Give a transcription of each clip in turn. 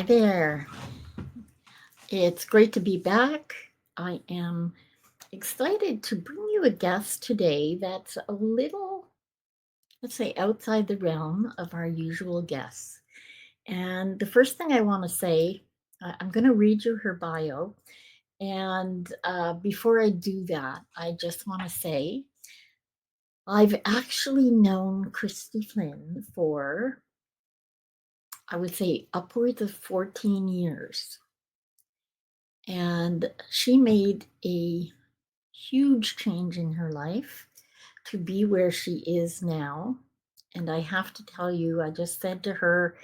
Hi there. It's great to be back. I am excited to bring you a guest today that's a little, let's say, outside the realm of our usual guests. And the first thing I want to say, I'm going to read you her bio. And before I do that, I just want to say I've actually known Christy Flynn for, I would say, upwards of 14 years. And she made a huge change in her life to be where she is now. And I have to tell you, I just said to her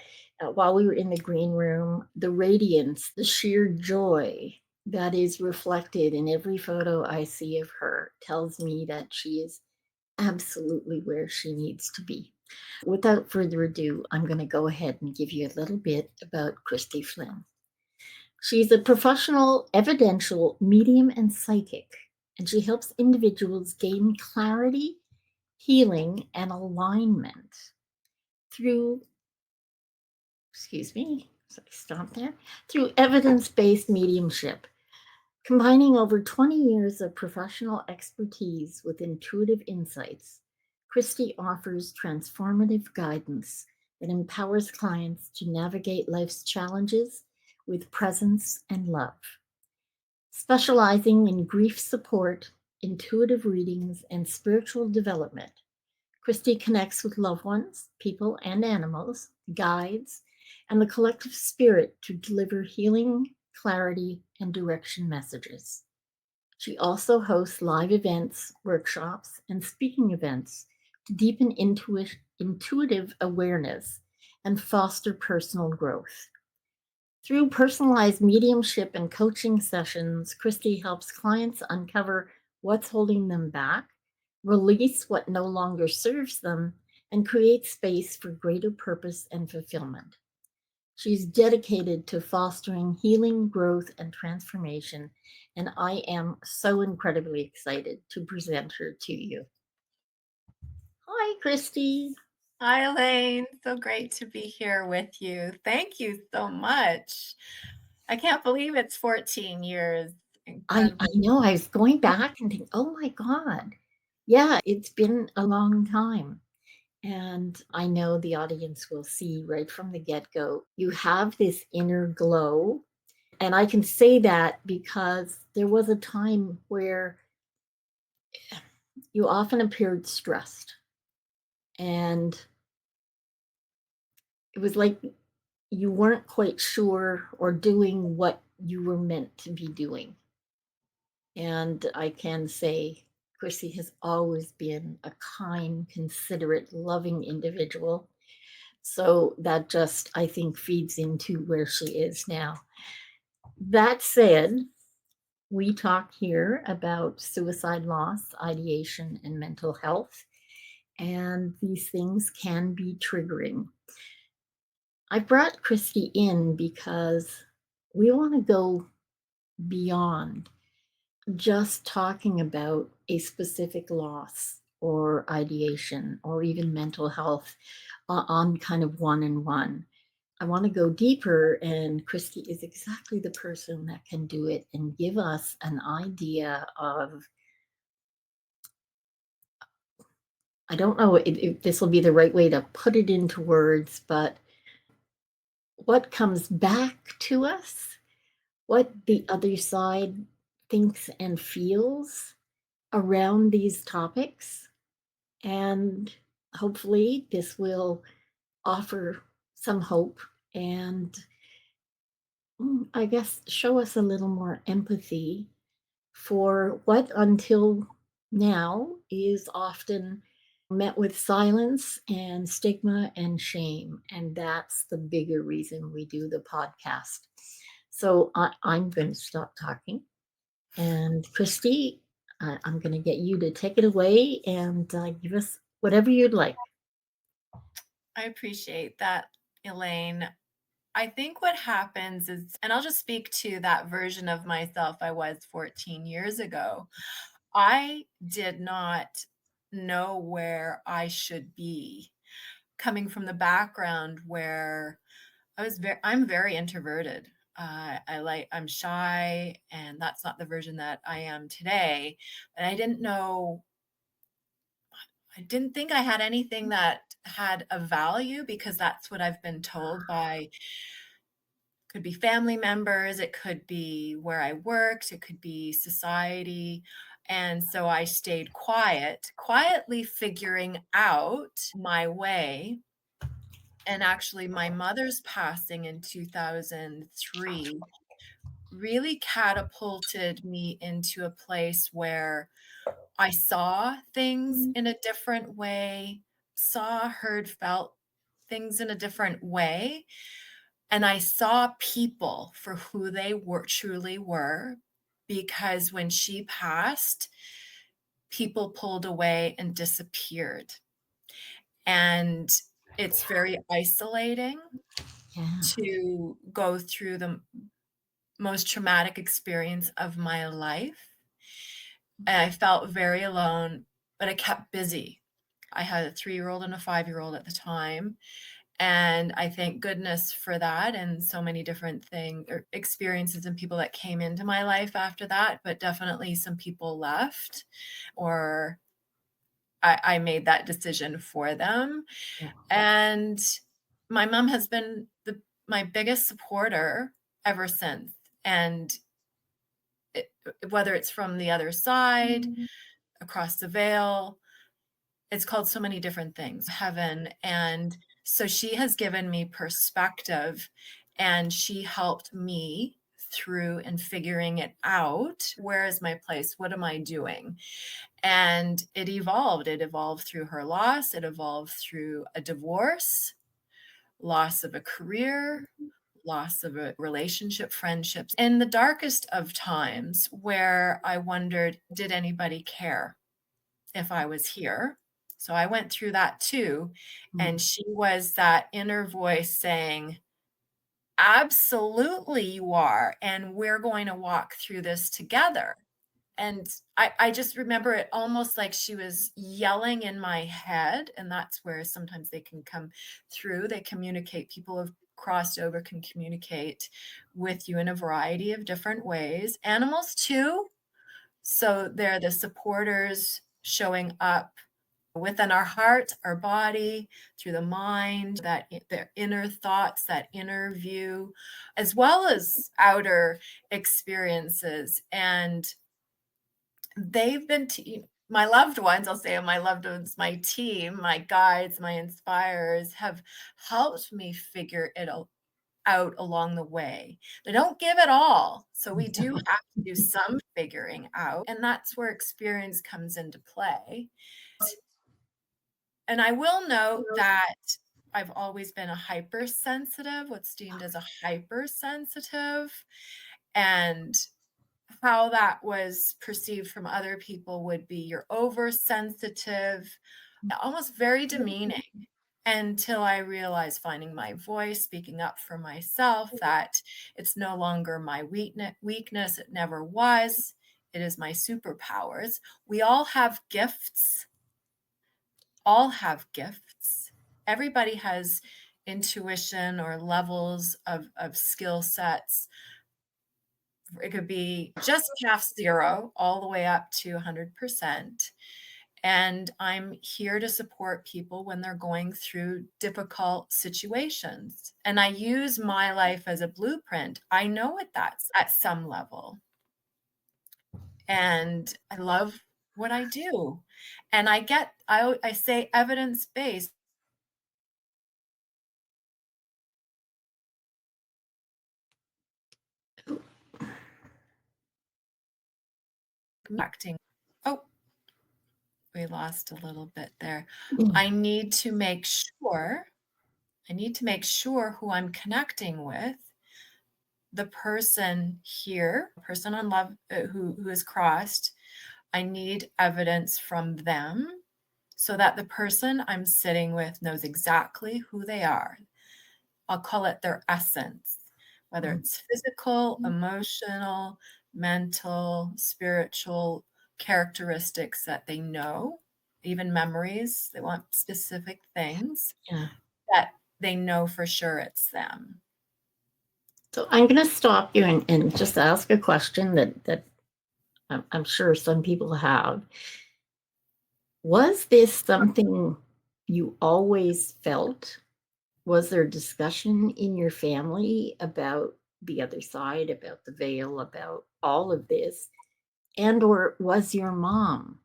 while we were in the green room, the radiance, the sheer joy that is reflected in every photo I see of her tells me that she is absolutely where she needs to be. Without further ado, I'm going to go ahead and give you a little bit about Christy Flynn. She's a professional evidential medium and psychic, and she helps individuals gain clarity, healing, and alignment through, excuse me, so I stop there, through evidence based mediumship. Combining over 20 years of professional expertise with intuitive insights, Christy offers transformative guidance that empowers clients to navigate life's challenges with presence and love. Specializing in grief support, intuitive readings, and spiritual development, Christy connects with loved ones, people and animals, guides, and the collective spirit to deliver healing, clarity, and direction messages. She also hosts live events, workshops, and speaking events to deepen intuitive awareness and foster personal growth. Through personalized mediumship and coaching sessions, Christy helps clients uncover what's holding them back, release what no longer serves them, and create space for greater purpose and fulfillment. She's dedicated to fostering healing, growth, and transformation, and I am so incredibly excited to present her to you. Hi, Christy. Hi, Elaine. So great to be here with you. Thank you so much. I can't believe it's 14 years. I Incredible. know I was going back and thinking, oh my God. Yeah, it's been a long time. And I know the audience will see right from the get go, you have this inner glow. And I can say that because there was a time where you often appeared stressed. And it was like you weren't quite sure or doing what you were meant to be doing. And I can say Chrissy has always been a kind, considerate, loving individual. So that just, I think, feeds into where she is now. That said, we talk here about suicide loss, ideation, and mental health. And these things can be triggering. I brought Christy in because we want to go beyond just talking about a specific loss or ideation or even mental health on kind of one and one. I want to go deeper, and Christy is exactly the person that can do it and give us an idea of, I don't know if this will be the right way to put it into words, but what comes back to us, what the other side thinks and feels around these topics. And hopefully, this will offer some hope and I guess show us a little more empathy for what until now is often met with silence and stigma and shame. And that's the bigger reason we do the podcast. So I'm going to stop talking. And Christy, I'm going to get you to take it away and give us whatever you'd like. I appreciate that, Elaine. I think what happens is, and I'll just speak to that version of myself I was 14 years ago. I did not know where I should be, coming from the background where I'm very introverted. I'm shy, and that's not the version that I am today. And I didn't think I had anything that had a value because that's what I've been told by could be family members, it could be where I worked, it could be society. And so I stayed quietly figuring out my way. And actually, my mother's passing in 2003 really catapulted me into a place where I saw things in a different way, saw, heard, felt things in a different way. And I saw people for who they were truly were, because when she passed, people pulled away and disappeared. And it's very isolating Yeah. to go through the most traumatic experience of my life. And I felt very alone, but I kept busy. I had a 3-year-old and a 5-year-old at the time. And I thank goodness for that and so many different things or experiences and people that came into my life after that, but definitely some people left or I made that decision for them. Yeah. And my mom has been my biggest supporter ever since. And it, whether it's from the other side, across the veil, it's called so many different things, heaven. And so she has given me perspective and she helped me through and figuring it out. Where is my place? What am I doing? And it evolved. It evolved through her loss. It evolved through a divorce, loss of a career, loss of a relationship, friendships, in the darkest of times where I wondered, did anybody care if I was here? So I went through that too. Mm. And she was that inner voice saying, absolutely, you are. And we're going to walk through this together. And I just remember it almost like she was yelling in my head. And that's where sometimes they can come through. They communicate. People who have crossed over can communicate with you in a variety of different ways. Animals too. So they're the supporters showing up within our heart, our body, through the mind, their inner thoughts, that inner view, as well as outer experiences. And they've been my loved ones, I'll say my loved ones, my team, my guides, my inspirers have helped me figure it out along the way. They don't give it all. So we do have to do some figuring out. And that's where experience comes into play. And I will note that I've always been a hypersensitive, what's deemed as a hypersensitive. And how that was perceived from other people would be you're oversensitive, almost very demeaning, until I realized finding my voice, speaking up for myself, that it's no longer my weakness, it never was. It is my superpowers. We all have gifts. Everybody has intuition or levels of skill sets. It could be just past 0 all the way up to 100%. And I'm here to support people when they're going through difficult situations. And I use my life as a blueprint. I know what that's at some level. And I love what I do. And I say evidence-based acting. Oh, we lost a little bit there. Mm. I need to make sure I need to make sure who I'm connecting with, the person here, person on love who is crossed. I need evidence from them so that the person I'm sitting with knows exactly who they are. I'll call it their essence, whether Mm. it's physical, emotional, mental, spiritual characteristics that they know, even memories. They want specific things Yeah. that they know for sure it's them. So I'm going to stop you and just ask a question that I'm sure some people have. Was this something you always felt? Was there discussion in your family about the other side, about the veil, about all of this? And or was your mom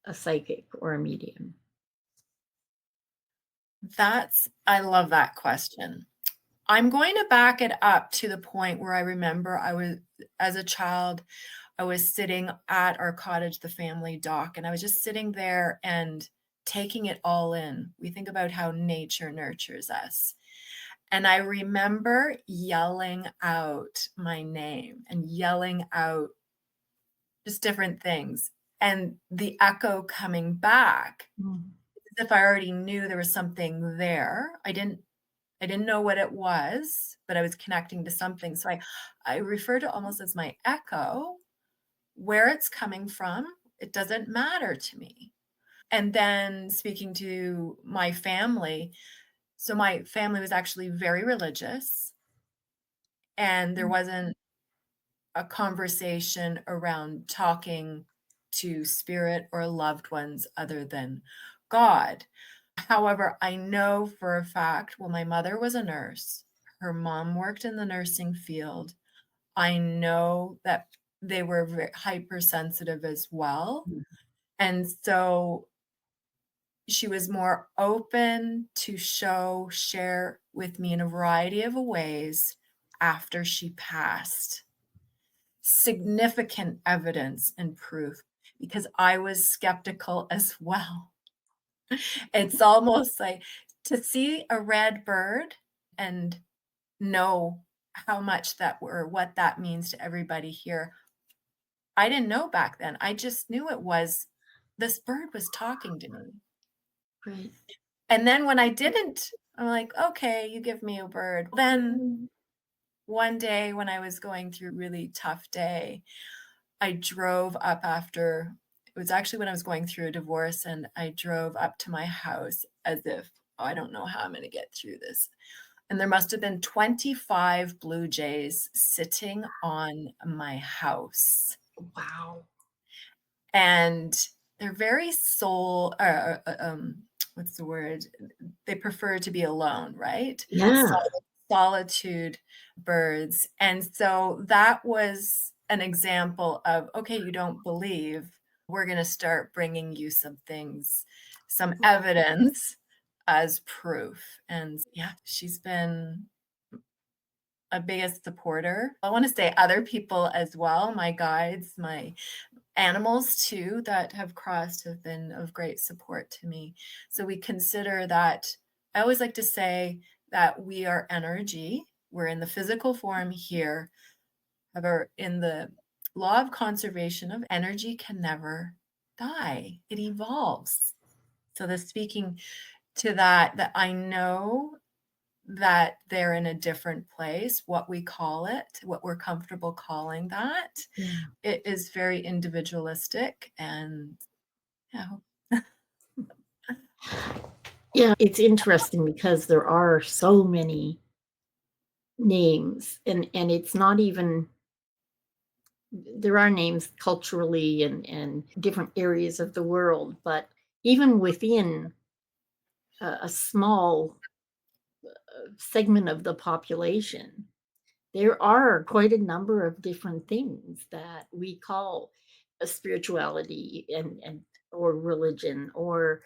a psychic or a medium? I love that question. I'm going to back it up to the point where I remember as a child, I was sitting at our cottage, the family dock, and I was just sitting there and taking it all in. We think about how nature nurtures us. And I remember yelling out my name and yelling out just different things, and the echo coming back Mm. as if I already knew there was something there. I didn't know what it was, but I was connecting to something. So I refer to almost as my echo. Where it's coming from, it doesn't matter to me. And then speaking to my family, so my family was actually very religious, and there wasn't a conversation around talking to spirit or loved ones other than God. However, I know for a fact, well, my mother was a nurse. Her mom worked in the nursing field. I know that they were hypersensitive as well. And so she was more open to share with me in a variety of ways after she passed. Significant evidence and proof because I was skeptical as well. It's almost like to see a red bird and know how much that or what that means to everybody here. I didn't know back then. I just knew it was this bird was talking to me. Right. And then when I didn't, I'm like, okay, you give me a bird. Then one day when I was going through a really tough day, I drove up after it was actually when I was going through a divorce, and I drove up to my house as if, "Oh, I don't know how I'm gonna get through this." And there must have been 25 blue jays sitting on my house. Wow. And they're very what's the word? They prefer to be alone, right? Yeah. Solitude birds. And so that was an example of, okay, you don't believe, we're gonna start bringing you some things, some evidence as proof. And yeah, she's been a biggest supporter. I wanna say other people as well, my guides, my animals too that have crossed have been of great support to me. So we consider that I always like to say that we are energy. We're in the physical form here. However, in the law of conservation of energy can never die. It evolves. So the speaking to that I know that they're in a different place, what we call it, what we're comfortable calling that. Yeah. It is very individualistic and yeah. Yeah. It's interesting because there are so many names and it's not even there are names culturally and different areas of the world, but even within a small segment of the population, there are quite a number of different things that we call a spirituality and or religion or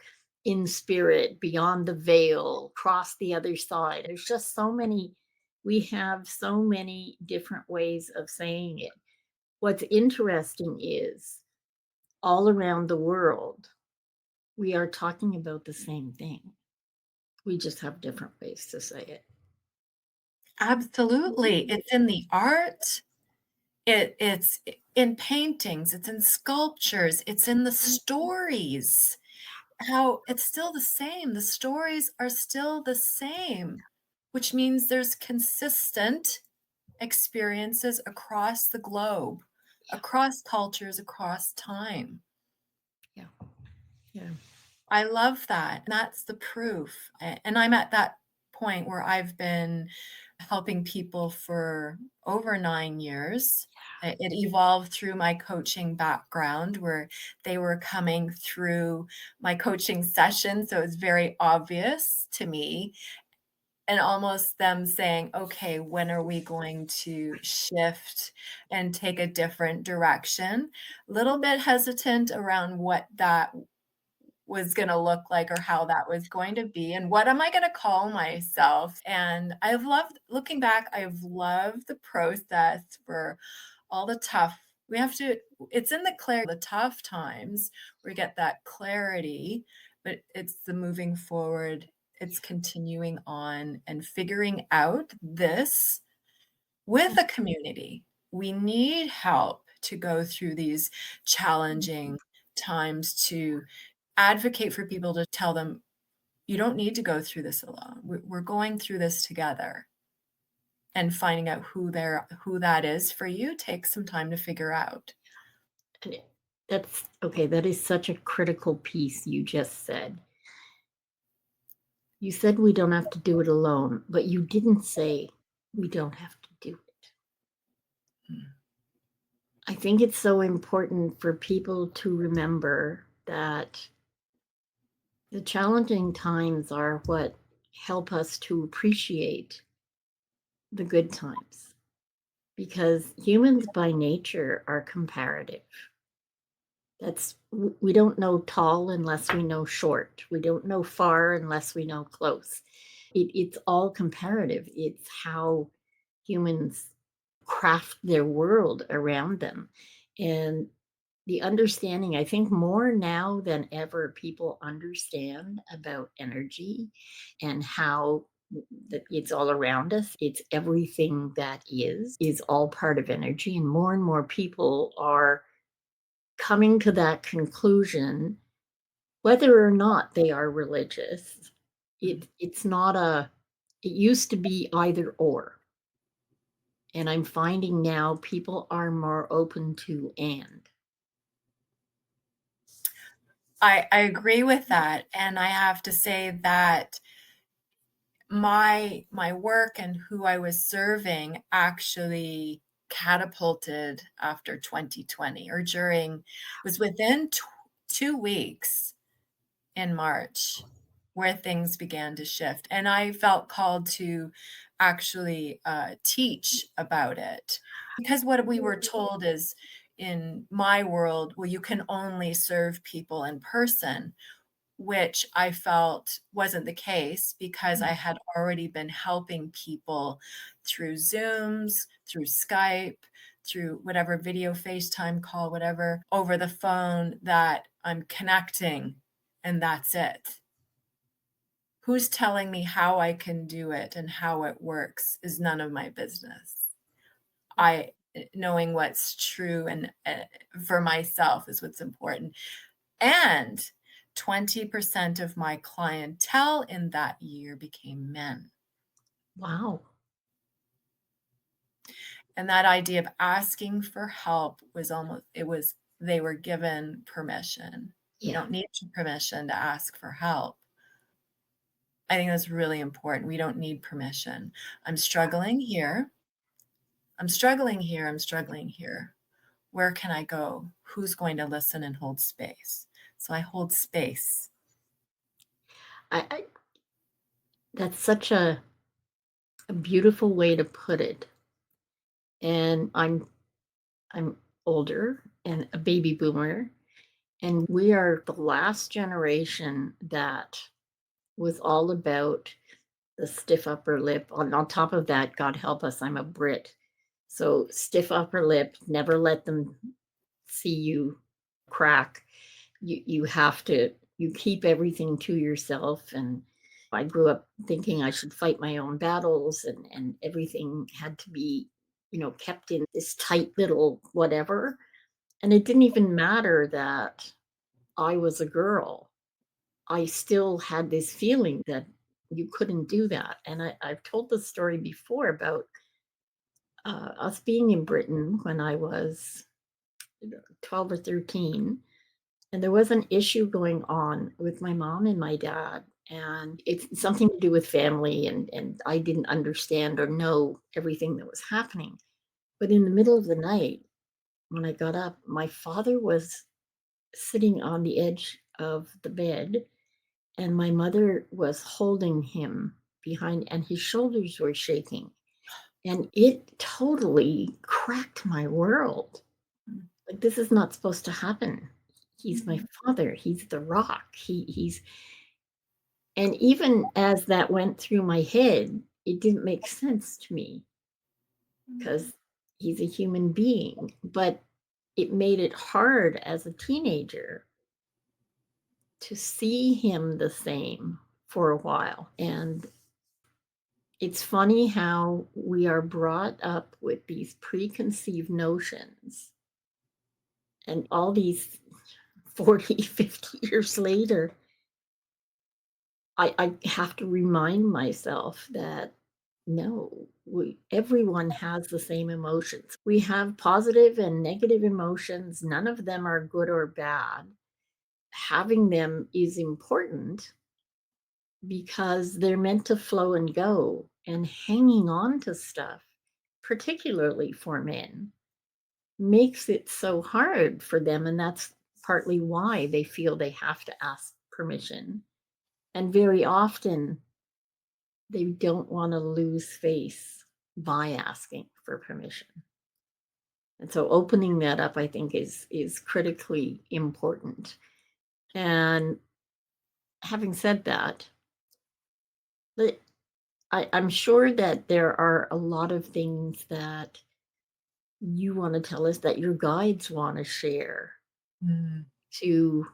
in spirit, beyond the veil, cross the other side. There's just so many, we have so many different ways of saying it. What's interesting is all around the world, we are talking about the same thing. We just have different ways to say it. Absolutely. It's in the art, it's in paintings, it's in sculptures, it's in the stories. How it's still the same. The stories are still the same, which means there's consistent experiences across the globe, across cultures, across time. Yeah. Yeah. I love that. That's the proof. And I'm at that point where I've been helping people for over 9 years. It evolved through my coaching background where they were coming through my coaching session, so it's very obvious to me, and almost them saying, "Okay, when are we going to shift and take a different direction?" Little bit hesitant around what that was gonna look like or how that was going to be, and what am I gonna call myself, and I've loved looking back, I've loved the process for all the tough we have to it's in the tough times, we get that clarity, but it's the moving forward, it's continuing on and figuring out this with a community. We need help to go through these Mhm. challenging times to advocate for people to tell them, "You don't need to go through this alone. We're going through this together." And finding out who that is for you takes some time to figure out. And that's okay. That is such a critical piece you just said. You said we don't have to do it alone, but you didn't say we don't have to do it. Mm. I think it's so important for people to remember that the challenging times are what help us to appreciate the good times because humans by nature are comparative. We don't know tall unless we know short. We don't know far unless we know close. It's all comparative. It's how humans craft their world around them. And the understanding, I think more now than ever, people understand about energy and how that it's all around us. It's everything that is all part of energy. And more people are coming to that conclusion, whether or not they are religious. Mhm. It's not a it used to be either or. And I'm finding now people are more open to and. I agree with that, and I have to say that my work and who I was serving actually catapulted after 2020 or during was within 2 weeks in March where things began to shift, and I felt called to actually, teach about it, because what we were told is in my world, well, you can only serve people in person, which I felt wasn't the case because I had already been helping people through Zooms, through Skype, through whatever video FaceTime call, whatever, over the phone that I'm connecting and that's it. Who's telling me how I can do it and how it works is none of my business. Knowing what's true and, for myself is what's important. And 20% of my clientele in that year became men. Wow. And that idea of asking for help was almost it was they were given permission. We Yeah. don't need permission to ask for help. I think that's really important. We don't need permission. I'm struggling here. I'm struggling here. I'm struggling here. Where can I go? Who's going to listen and hold space? So I hold space. I that's such a beautiful way to put it. And I'm older and a baby boomer, and we are the last generation that was all about the stiff upper lip. On top of that, God help us, I'm a Brit. So stiff upper lip, never let them see you crack. You have to you keep everything to yourself. And I grew up thinking I should fight my own battles, and everything had to be, kept in this tight little whatever. And it didn't even matter that I was a girl. I still had this feeling that you couldn't do that. And I've told the story before about us being in Britain when I was 12 or 13. And there was an issue going on with my mom and my dad, and it's something to do with family, and I didn't understand or know everything that was happening. But in the middle of the night, when I got up, my father was sitting on the edge of the bed, and my mother was holding him behind, and his shoulders were shaking. And it totally cracked my world. Mm, Like, this is not supposed to happen. He's my mhm, father. He's the rock. He's and even as that went through my head, it didn't make sense to me mhm. because he's a human being. But it made it hard as a teenager to see him the same for a while. And it's funny how we are brought up with these preconceived notions, and all these 40, 50 years later, I have to remind myself that no, everyone has the same emotions. We have positive and negative emotions. None of them are good or bad. Having them is important because they're meant to flow and go. And hanging on to stuff, particularly for men, makes it so hard for them. And that's partly why they feel they have to ask permission. And very often, they don't want to lose face by asking for permission. And so opening that up, I think, is critically important. And having said that, the- I'm sure that there are a lot of things that you want to tell us that your guides want to share Mm. to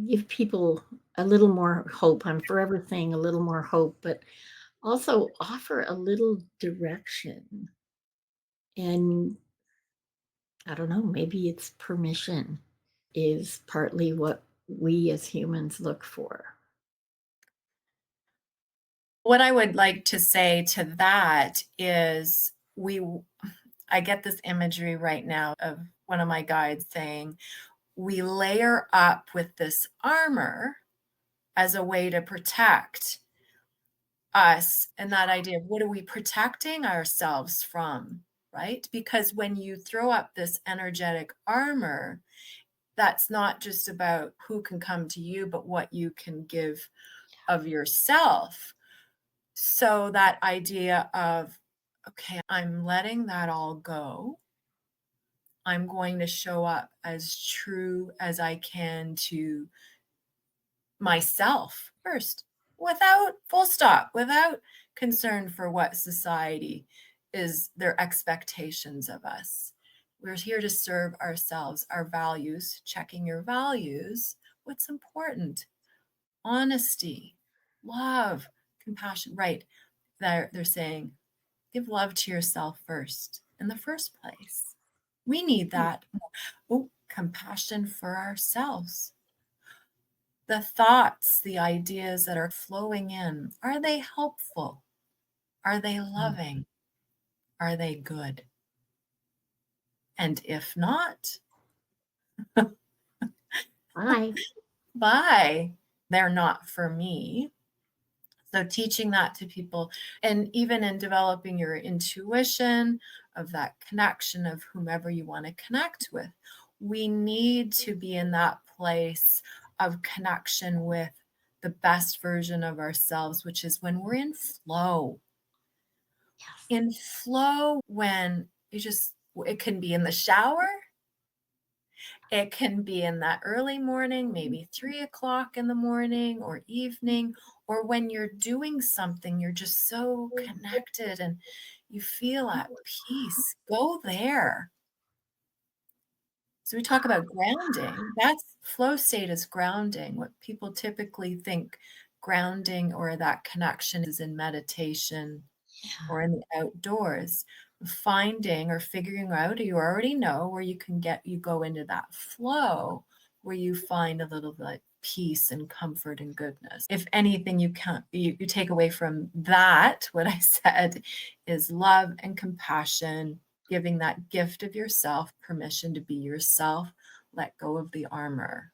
give people a little more hope. I'm forever saying a little more hope, but also offer a little direction. And I don't know, maybe it's permission is partly what we as humans look for. What I would like to say to that is I get this imagery right now of one of my guides saying, "We layer up with this armor as a way to protect us," and that idea of what are we protecting ourselves from, right? Because when you throw up this energetic armor, that's not just about who can come to you, but what you can give of yourself. So that idea of, okay, I'm letting that all go. I'm going to show up as true as I can to myself first, without full stop, without concern for what society is their expectations of us. We're here to serve ourselves, our values, checking your values, what's important, honesty, love, compassion, right? They're saying, give love to yourself first in the first place. We need that. Oh, compassion for ourselves. The thoughts, the ideas that are flowing in, are they helpful? Are they Mm. loving? Are they good? And if not, Bye. bye. They're not for me. So teaching that to people, and even in developing your intuition of that connection of whomever you want to connect with, we need to be in that place of connection with the best version of ourselves, which is when we're in flow. Yes. In flow, when it can be in the shower, it can be in that early morning, maybe 3 o'clock in the morning or evening, or when you're doing something, you're just so connected and you feel at peace. Go there. So we talk about grounding. That's flow state is grounding. What people typically think grounding or that connection is in meditation Yeah. or in the outdoors. Finding or figuring out, or you already know where you go into that flow where you find a little bit peace and comfort and goodness. If anything you take away from that, what I said is love and compassion, giving that gift of yourself permission to be yourself, let go of the armor,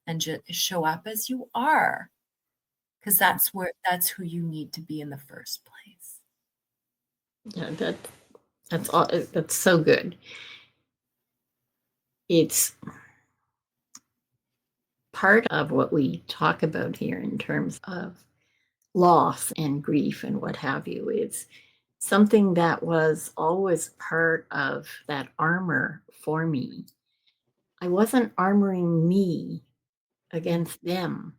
and just show up as you are, because that's who you need to be in the first place. Yeah, that's all. That's so good. It's part of what we talk about here in terms of loss and grief and what have you. It's something that was always part of that armor for me. I wasn't armoring me against them.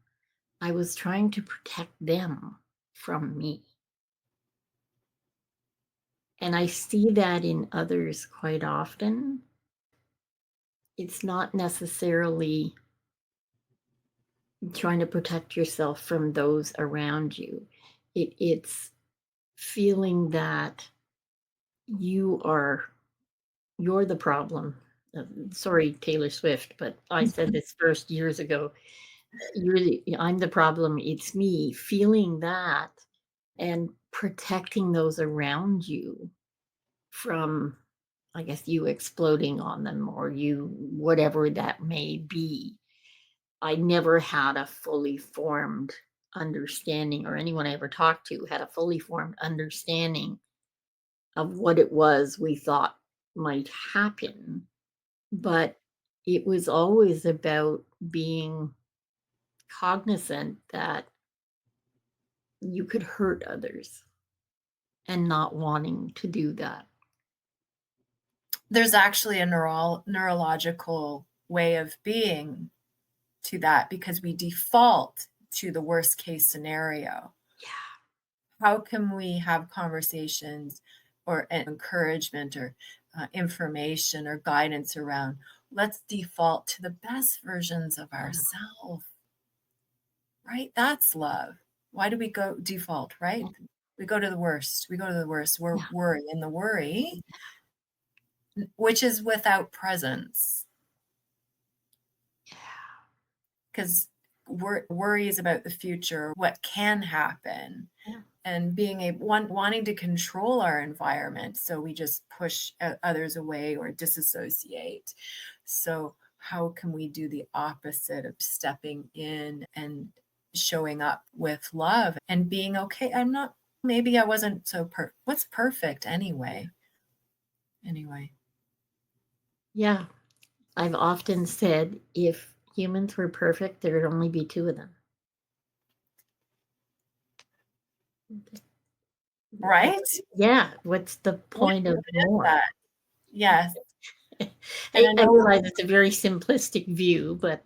I was trying to protect them from me. And I see that in others quite often. It's not necessarily trying to protect yourself from those around you. It's feeling that you are you're the problem. Sorry, Taylor Swift, but I said this first years ago. I'm the problem. It's me. Feeling that and protecting those around you from, I guess, you exploding on them or you, whatever that may be. I never had a fully formed understanding, or anyone I ever talked to had a fully formed understanding of what it was we thought might happen. But it was always about being cognizant that you could hurt others and not wanting to do that. There's actually a neurological way of being to that, because we default to the worst case scenario. Yeah. How can we have conversations or encouragement or information or guidance around, let's default to the best versions of ourselves, right? That's love. Why do we go default, right? We go to the worst. We go to the worst. We're Yeah. worry, and the worry, which is without presence, Yeah. because worry is about the future, what can happen, Yeah. and being wanting to control our environment, so we just push others away or disassociate. So how can we do the opposite of stepping in and showing up with love and being okay? Maybe I wasn't so what's perfect anyway? Yeah. I've often said if humans were perfect, there'd only be two of them. Right? Yeah. What's the point What of is more? that? Yes. And I I know, realize it's a very simplistic view, but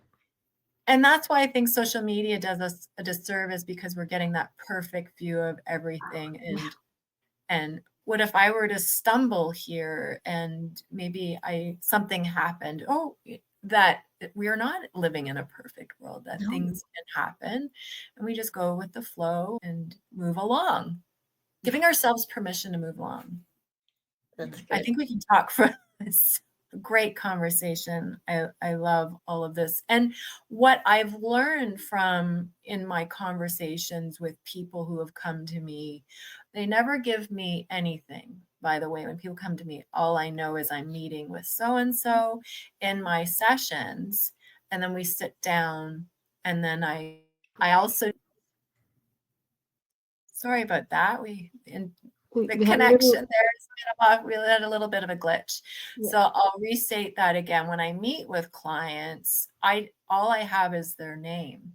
and that's why I think social media does us a disservice, because we're getting that perfect view of everything. yeah. And what if I were to stumble here and maybe something happened? Oh, that we are not living in a perfect world, that No, things can happen, and we just go with the flow and move along, yeah, giving ourselves permission to move along. that's I good. think we can talk for this. Great conversation. I love all of this. And what I've learned from in my conversations with people who have come to me, they never give me anything. By the way, when people come to me, all I know is I'm meeting with so and so in my sessions, and then we sit down, and then I also, sorry about that. The We had a little, connection there is kind of off. We had a little bit of a glitch. yeah, So I'll restate that again. When I meet with clients, all I have is their name.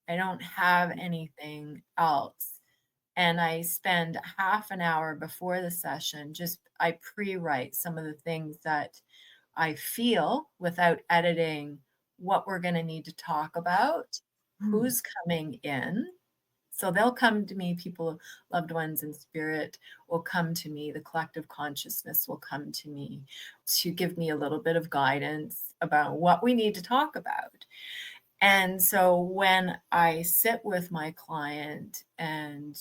I don't have anything else. And I spend half an hour before the session, I pre-write some of the things that I feel without editing, what we're going to need to talk about, mm, who's coming in. So they'll come to me, people, loved ones in spirit will come to me, the collective consciousness will come to me to give me a little bit of guidance about what we need to talk about. And so when I sit with my client and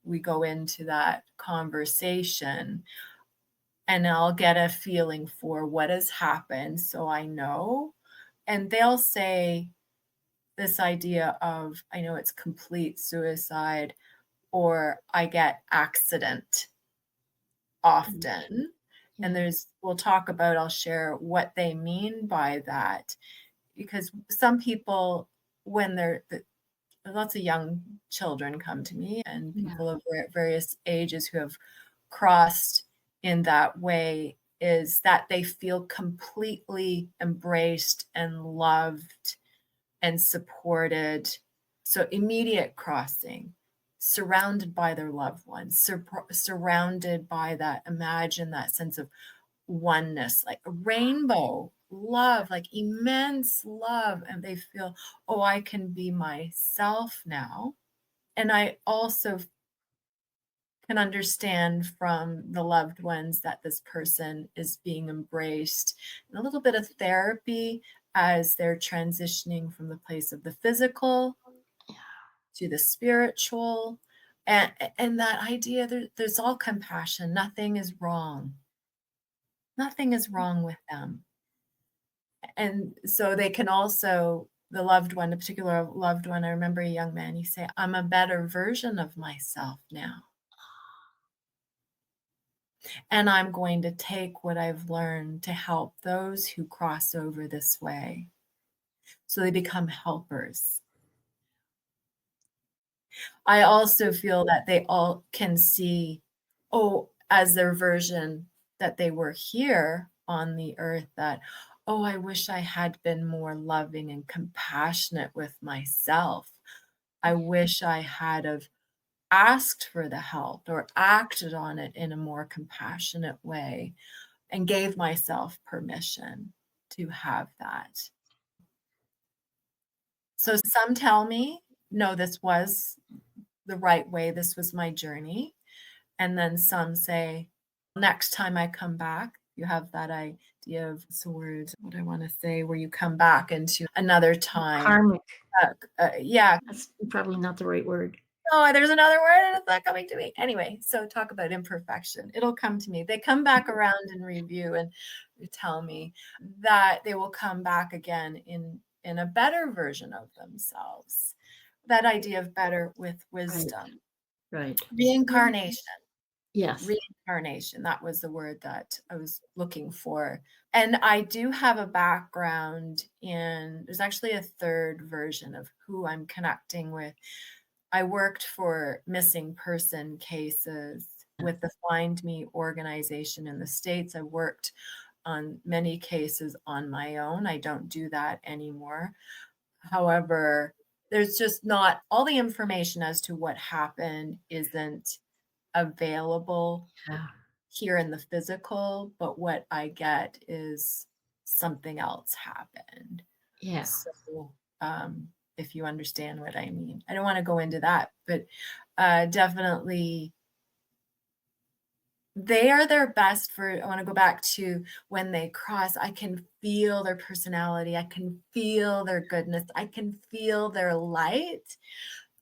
we go into that conversation, and I'll get a feeling for what has happened, so I know. And they'll say this idea of, I know it's complete suicide, or I get accident mm, often. And Yeah. we'll talk about, I'll share what they mean by that, because some people, when lots of young children come to me and Yeah. people of various ages who have crossed in that way, is that they feel completely embraced and loved and supported. So immediate crossing, surrounded by their loved ones, surrounded by that, imagine that sense of oneness, like a rainbow love, like immense love. And they feel, oh, I can be myself now. And I also can understand from the loved ones that this person is being embraced, and a little bit of therapy as they're transitioning from the place of the physical to the spiritual. And that idea, there's all compassion, nothing is wrong, nothing is wrong with them. And so they can also, the loved one, a particular loved one, I remember a young man, he say, I'm a better version of myself now. And I'm going to take what I've learned to help those who cross over this way. So they become helpers. I also feel that they all can see, oh, as their version that they were here on the earth, that, oh, I wish I had been more loving and compassionate with myself. I wish I had have asked for the help or acted on it in a more compassionate way and gave myself permission to have that. So some tell me, no, this was the right way, this was my journey. And then some say, next time I come back, you have that idea of what's the word, what I want to say, where you come back into another time. Karmic. Yeah. That's probably not the right word. Oh, there's another word and it's not coming to me. Anyway, so talk about imperfection. It'll come to me. They come back around in review and tell me that they will come back again in a better version of themselves. That idea of better with Right. wisdom. Right. Reincarnation. Yes. Reincarnation, that was the word that I was looking for. And I do have a background in, there's actually a third version of who I'm connecting with. I worked for missing person cases with the Find Me organization in the States. I worked on many cases on my own. I don't do that anymore. However, there's just not all the information as to what happened isn't available Yeah. here in the physical, but what I get is something else happened. Yeah. So, if you understand what I mean. I don't wanna go into that, but, definitely they are their best for, I wanna go back to when they cross, I can feel their personality, I can feel their goodness, I can feel their light.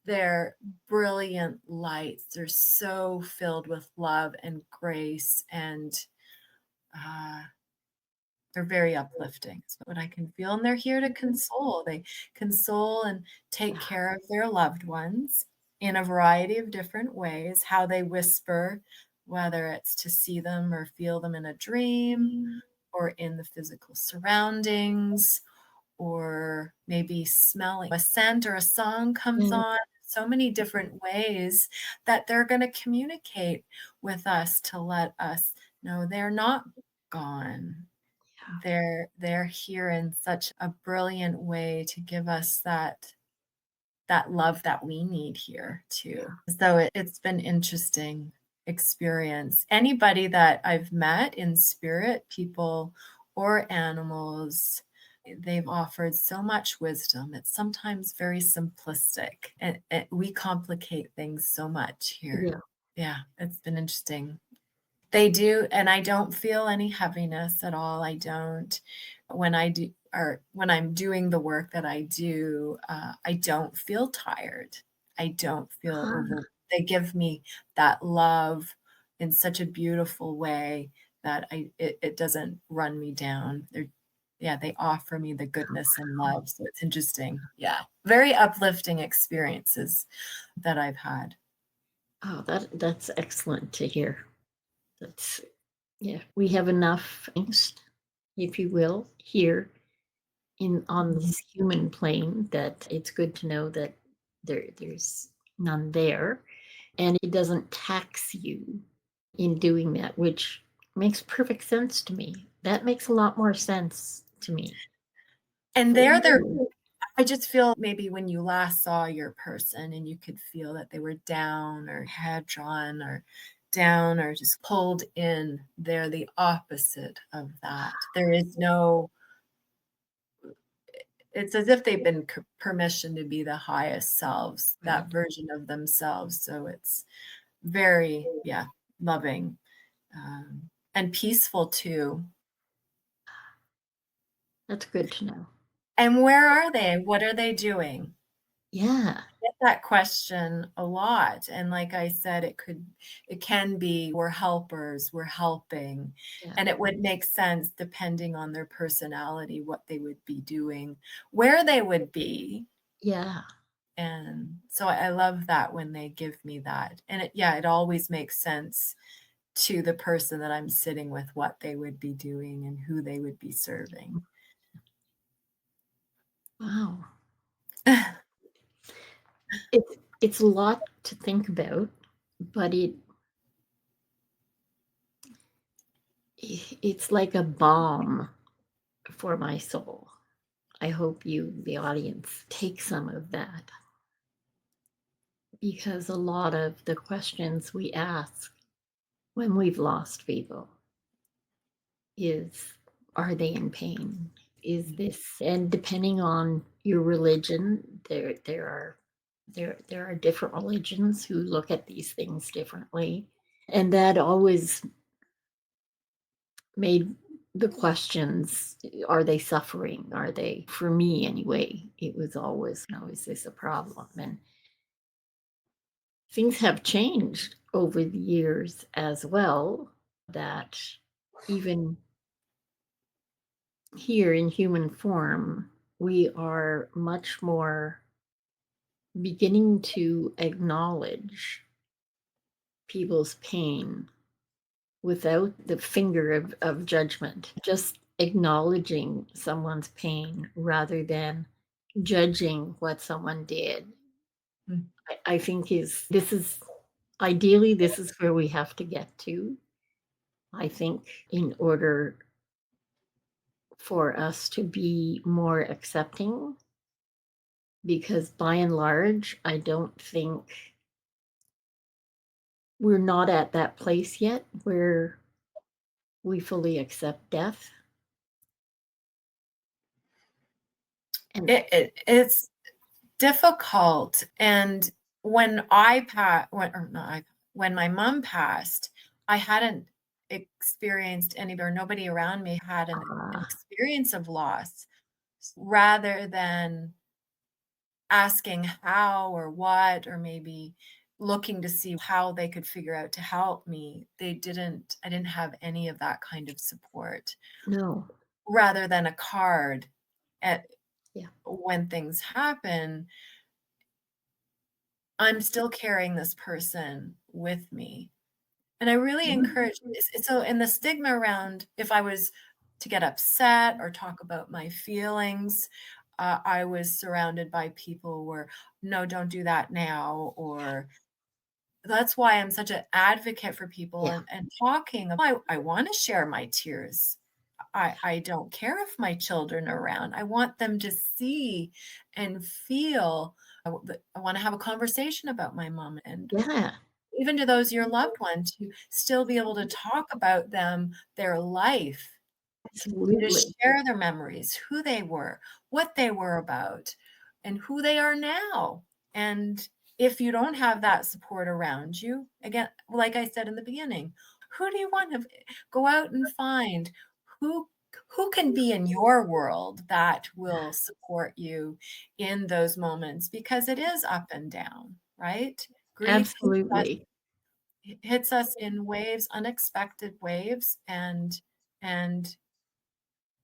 They're brilliant lights. They're so filled with love and grace, and uh, they're very uplifting. Is what I can feel. And they're here to console. They console and take Yeah. care of their loved ones in a variety of different ways. How they whisper, whether it's to see them or feel them in a dream or in the physical surroundings, or maybe smelling a scent or a song comes Mm, on. So many different ways that they're going to communicate with us to let us know they're not gone. They're here in such a brilliant way to give us that love that we need here too. So it's been interesting experience. Anybody that I've met in spirit, people or animals, they've offered so much wisdom. It's sometimes very simplistic, and we complicate things so much here. yeah. Yeah, it's been interesting. They do, and I don't feel any heaviness at all. I don't. When I do, or when I'm doing the work that I do, I don't feel tired. I don't feel Ah, over. They give me that love in such a beautiful way that it doesn't run me down. Yeah, they offer me the goodness and love. So it's interesting. Yeah, very uplifting experiences that I've had. oh, that's excellent to hear. That's Yeah, we have enough angst, if you will, here in on Mhm. this human plane that it's good to know that there's none there, and it doesn't tax you in doing that, which makes perfect sense to me. That makes a lot more sense to me. And For they're you. I just feel maybe when you last saw your person and you could feel that they were down or head drawn or down or just pulled in, they're the opposite of that. There is no it's as if they've been permission to be the highest selves, that Right. version of themselves. So it's very, yeah, loving and peaceful too. That's good to know. And where are they? What are they doing? Yeah, Get that question a lot, and like I said, it can be, "We're helpers, we're helping," yeah, and it would make sense depending on their personality, what they would be doing, where they would be, yeah. and so I love that when they give me that, and it always makes sense to the person that I'm sitting with, what they would be doing and who they would be serving. Wow. It's a lot to think about, but it's like a balm for my soul. I hope you, the audience, take some of that because a lot of the questions we ask when we've lost people is, are they in pain? Is this, and depending on your religion, there are different religions who look at these things differently, and that always made the questions, are they suffering, are they, for me anyway, it was always, is this a problem? And things have changed over the years as well, that even here in human form we are much more beginning to acknowledge people's pain without the finger of judgment, just acknowledging someone's pain rather than judging what someone did. Mm. I think is this is ideally this is where we have to get to. I think in order for us to be more accepting, because by and large, I don't think we're not at that place yet where we fully accept death. And It's difficult, and when I pa when or not I when my mom passed, I hadn't experienced any or nobody around me had an uh, experience of loss, rather than asking how or what, or maybe looking to see how they could figure out to help me. I didn't have any of that kind of support, no, rather than a card at yeah, when things happen, I'm still carrying this person with me. And I really mhm, encourage so and the stigma around if I was to get upset or talk about my feelings, I was surrounded by people who were, "No, don't do that now," or that's why I'm such an advocate for people yeah, and talking I wanna share my tears. I don't care if my children are around. I want them to see and feel I wanna have a conversation about my mom and yeah, even to those your loved ones, to still be able to talk about them, their life, and to absolutely. share their memories, who they were, what they were about, and who they are now. And if you don't have that support around you, again, like I said in the beginning, who do you want to go out and find? Who who can be in your world that will support you in those moments because it is up and down, right? Grief Absolutely. hits us in waves, unexpected waves, and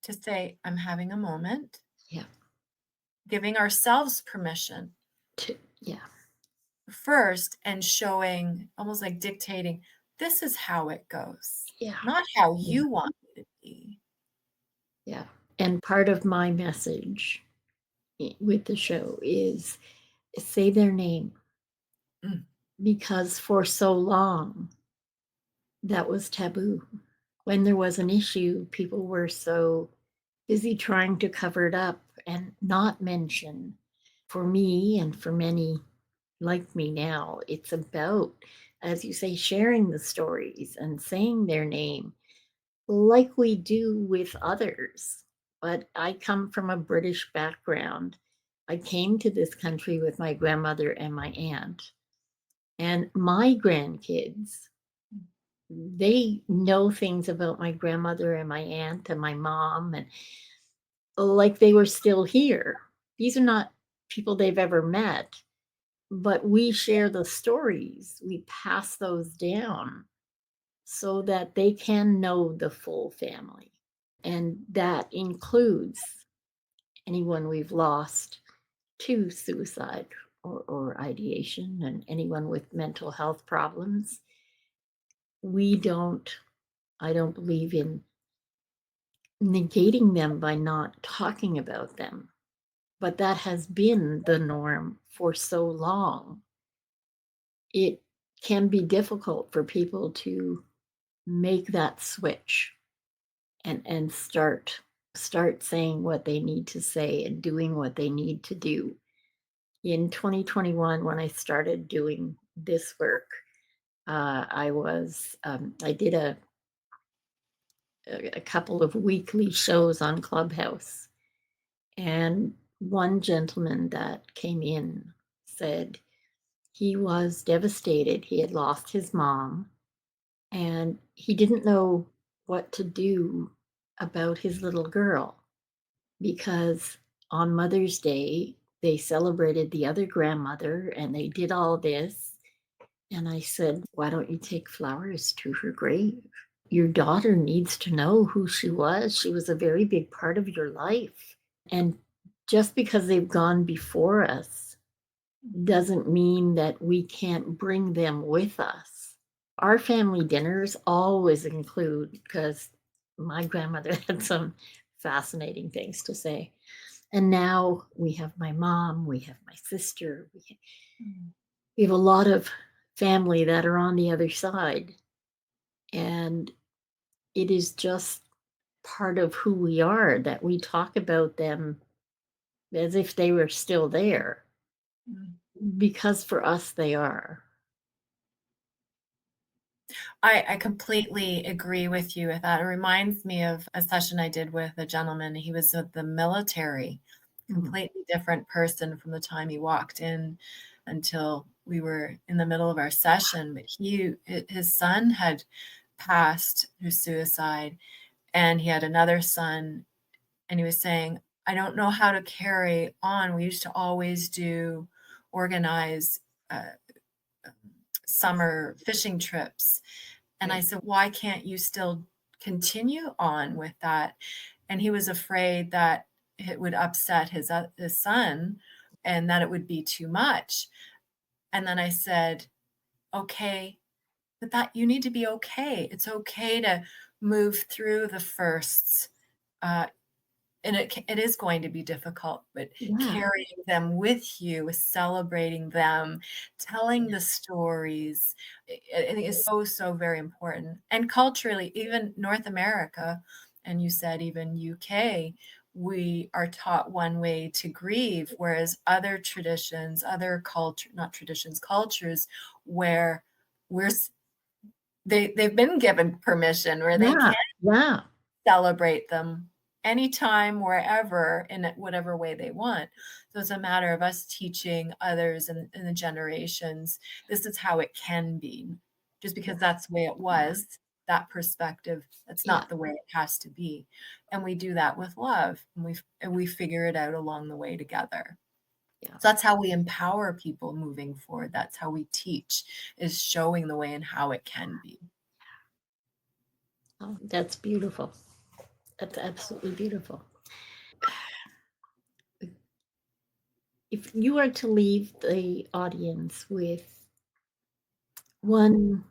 to say, "I'm having a moment," Yeah, giving ourselves permission yeah, first and showing almost like dictating, this is how it goes, Yeah. not how Yeah. you want it to be. Yeah. And part of my message with the show is say their name, Mm, because for so long that was taboo. When there was an issue, people were so busy trying to cover it up and not mention. For me and for many like me now, it's about, as you say, sharing the stories and saying their name like we do with others. But I come from a British background. I came to this country with my grandmother and my aunt. And my grandkids, they know things about my grandmother and my aunt and my mom, and like they were still here. These are not people they've ever met, but we share the stories. We pass those down so that they can know the full family. And that includes anyone we've lost to suicide or ideation, and anyone with mental health problems. We don't, I don't believe in negating them by not talking about them. But that has been the norm for so long. It can be difficult for people to make that switch and start saying what they need to say and doing what they need to do. In 2021, when I started doing this work, I did a couple of weekly shows on Clubhouse, and one gentleman that came in said he was devastated. He had lost his mom, and he didn't know what to do about his little girl, because on Mother's Day, they celebrated the other grandmother and they did all this. And I said, why don't you take flowers to her grave? Your daughter needs to know who she was. She was a very big part of your life. And just because they've gone before us doesn't mean that we can't bring them with us. Our family dinners always include, because my grandmother had some fascinating things to say. And now we have my mom, we have my sister, mm, we have a lot of family that are on the other side. And it is just part of who we are that we talk about them as if they were still there, mm. because for us they are. I completely agree with you with that. It reminds me of a session I did with a gentleman. He was with the military, Mm. completely different person from the time he walked in until we were in the middle of our session. But his son had passed through suicide, and he had another son, and he was saying, I don't know how to carry on. We used to always do organize uh, summer fishing trips. And I said, why can't you still continue on with that? And he was afraid that it would upset his son and that it would be too much. And then I said, okay, but that you need to be okay. It's okay to move through the firsts. Uh, and it is going to be difficult, but Yeah. carrying them with you, celebrating them, telling the stories, I think is so, so very important. And culturally, even North America, and you said even UK, we are taught one way to grieve, whereas other traditions, other culture, not traditions, cultures, where we're they've been given permission where they Yeah. can Yeah. celebrate them anytime, wherever, in whatever way they want. So it's a matter of us teaching others in the generations, this is how it can be. Just because that's the way it Yeah. was, that perspective, that's Yeah. not the way it has to be. And we do that with love, and we figure it out along the way together. Yeah. So that's how we empower people moving forward. That's how we teach, is showing the way and how it can be. Oh, that's beautiful. That's absolutely beautiful. If you were to leave the audience with one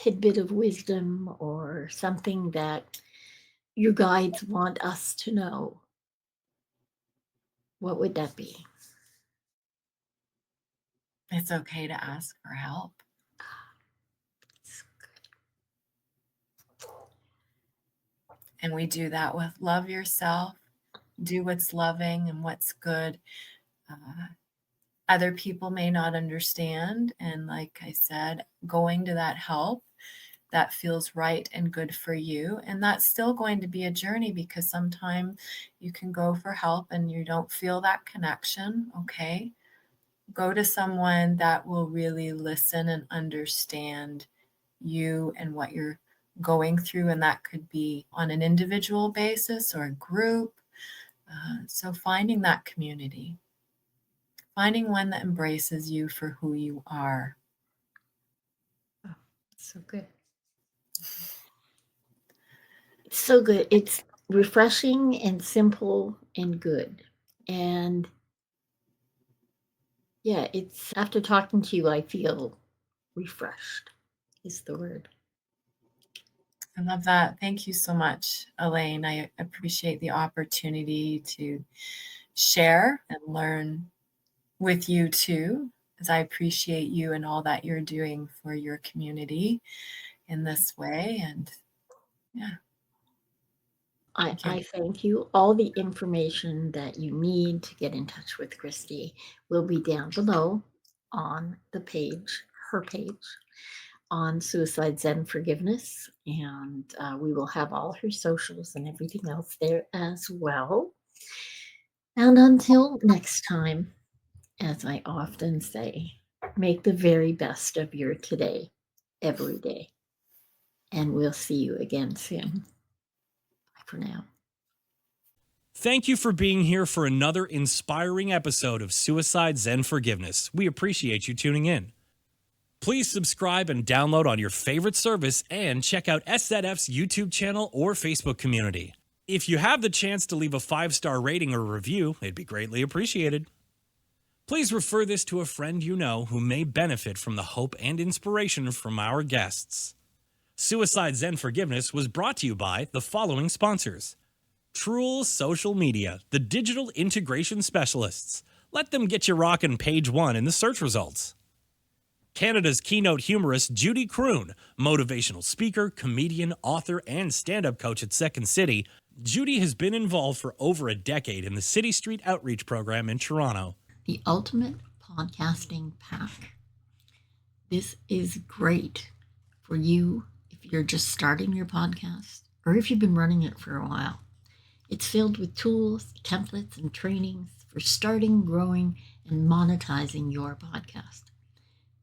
tidbit of wisdom or something that your guides want us to know, what would that be? It's okay to ask for help. And we do that with love yourself, do what's loving and what's good. Other people may not understand. And like I said, going to that help that feels right and good for you. And that's still going to be a journey because sometimes you can go for help and you don't feel that connection. Okay. Go to someone that will really listen and understand you and what you're going through. And that could be on an individual basis or a group. So finding that community, finding one that embraces you for who you are. Oh, so good. It's so good. It's refreshing and simple and good. And yeah, it's after talking to you, I feel refreshed, is the word. I love that. Thank you so much, Elaine. I appreciate the opportunity to share and learn with you too, as I appreciate you and all that you're doing for your community in this way. And yeah, thank you. I thank you. All the information that you need to get in touch with Christy will be down below on the page, her page on Suicide Zen Forgiveness. And we will have all her socials and everything else there as well. And until next time, as I often say, make the very best of your today, every day. And we'll see you again soon. Bye for now. Thank you for being here for another inspiring episode of Suicide Zen Forgiveness. We appreciate you tuning in. Please subscribe and download on your favorite service and check out SZF's YouTube channel or Facebook community. If you have the chance to leave a 5-star rating or review, it'd be greatly appreciated. Please refer this to a friend you know who may benefit from the hope and inspiration from our guests. Suicide Zen Forgiveness was brought to you by the following sponsors. Truel Social Media, the digital integration specialists. Let them get you rockin' page 1 in the search results. Canada's keynote humorist Judy Croon, motivational speaker, comedian, author, and stand-up coach at Second City, Judy has been involved for over a decade in the City Street Outreach Program in Toronto. The Ultimate Podcasting Pack. This is great for you if you're just starting your podcast or if you've been running it for a while. It's filled with tools, templates, and trainings for starting, growing, and monetizing your podcast.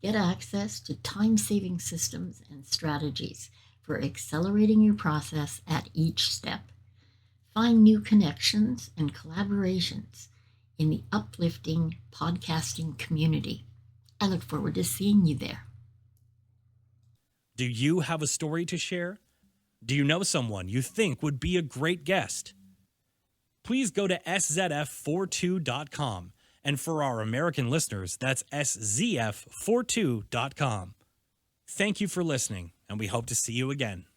Get access to time-saving systems and strategies for accelerating your process at each step. Find new connections and collaborations in the uplifting podcasting community. I look forward to seeing you there. Do you have a story to share? Do you know someone you think would be a great guest? Please go to szf42.com. And for our American listeners, that's szf42.com. Thank you for listening, and we hope to see you again.